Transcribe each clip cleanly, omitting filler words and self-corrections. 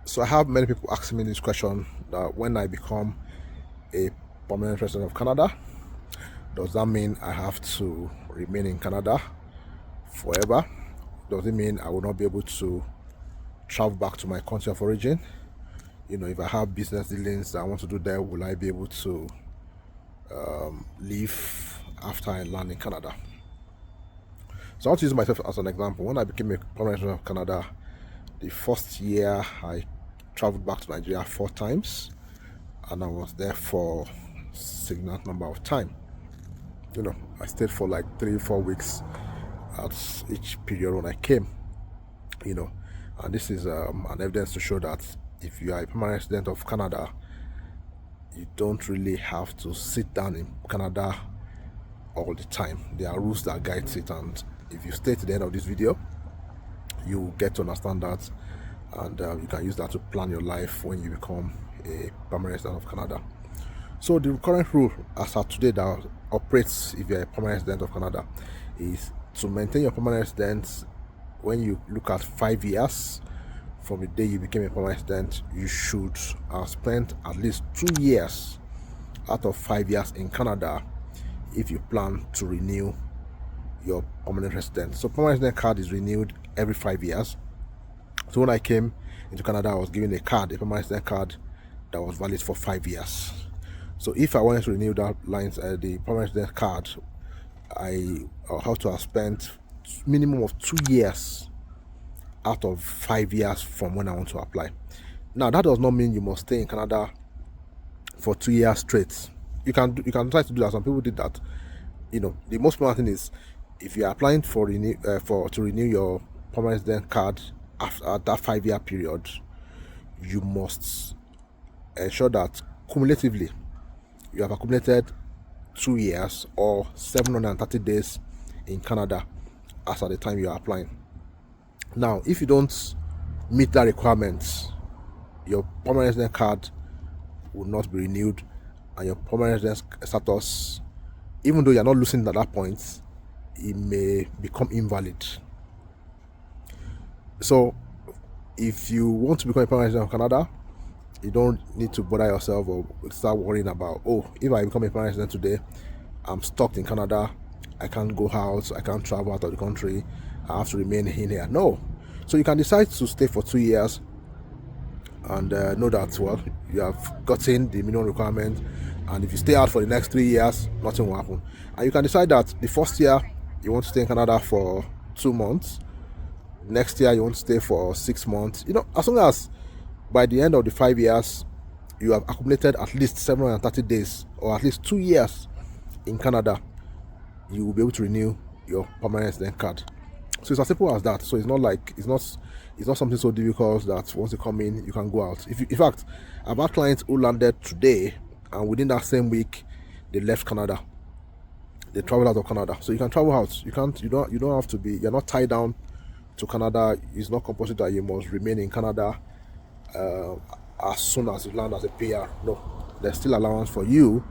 So I have many people asking me this question, that when I become a permanent resident of Canada, does that mean I have to remain in Canada forever? Does it mean I will not be able to travel back to my country of origin? If I have business dealings that I want to do there, will I be able to leave after I land in Canada? So I want to use myself as an example. When I became a permanent resident of Canada, the first year I traveled back to Nigeria 4 times, and I was there for a significant number of time. I stayed for like 3-4 weeks at each period when I came. And this is an evidence to show that if you are a permanent resident of Canada, you don't really have to sit down in Canada all the time. There are rules that guide it, and if you stay to the end of this video, you get to understand that, and you can use that to plan your life when you become a permanent resident of Canada. So the current rule as of today that operates if you're a permanent resident of Canada is to maintain your permanent residence. When you look at 5 years from the day you became a permanent resident, you should have spent at least 2 years out of 5 years in Canada if you plan to renew your permanent residence. So permanent resident card is renewed every 5 years. So when I came into Canada, I was given a permanent resident card that was valid for 5 years. So if I wanted to renew the permanent resident card, I have to have spent minimum of 2 years out of 5 years from when I want to apply. Now that does not mean you must stay in Canada for 2 years straight. You can try to do that. Some people did that. The most important thing is, if you are applying to renew your permanent resident card after that 5-year period, you must ensure that cumulatively you have accumulated 2 years or 730 days in Canada as at the time you are applying. Now, if you don't meet that requirement, your permanent resident card will not be renewed, and your permanent resident status, even though you're not losing at that point, it may become invalid. So if you want to become a permanent resident of Canada, you don't need to bother yourself or start worrying about, if I become a permanent resident today, I'm stuck in Canada, I can't go out, I can't travel out of the country, I have to remain in here. No. So you can decide to stay for 2 years and know that, well, you have gotten the minimum requirement, and if you stay out for the next 3 years, nothing will happen. And you can decide that the first year you want to stay in Canada for 2 months, next year you want to stay for 6 months. As long as by the end of the 5 years you have accumulated at least 730 days or at least 2 years in Canada, you will be able to renew your permanent resident card. So it's as simple as that. So it's not something so difficult that once you come in you can go out. In fact, I've had clients who landed today and within that same week they left Canada. They traveled out of Canada. So you can travel out. You don't have to be, you're not tied down to Canada. It's not compulsory that you must remain in Canada as soon as you land as a PR. No, there's still allowance for you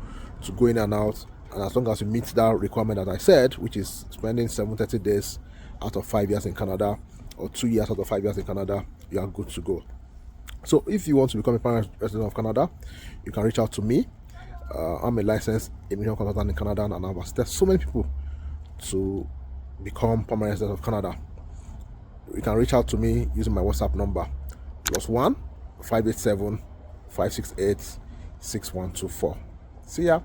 to go in and out, and as long as you meet that requirement that I said, which is spending 730 days out of 5 years in Canada or 2 years out of 5 years in Canada, you are good to go. So if you want to become a permanent resident of Canada, you can reach out to me. I'm a licensed immigration consultant in Canada, and I've assisted so many people to become permanent residents of Canada. You can reach out to me using my WhatsApp number +1 587 568 6124. See ya.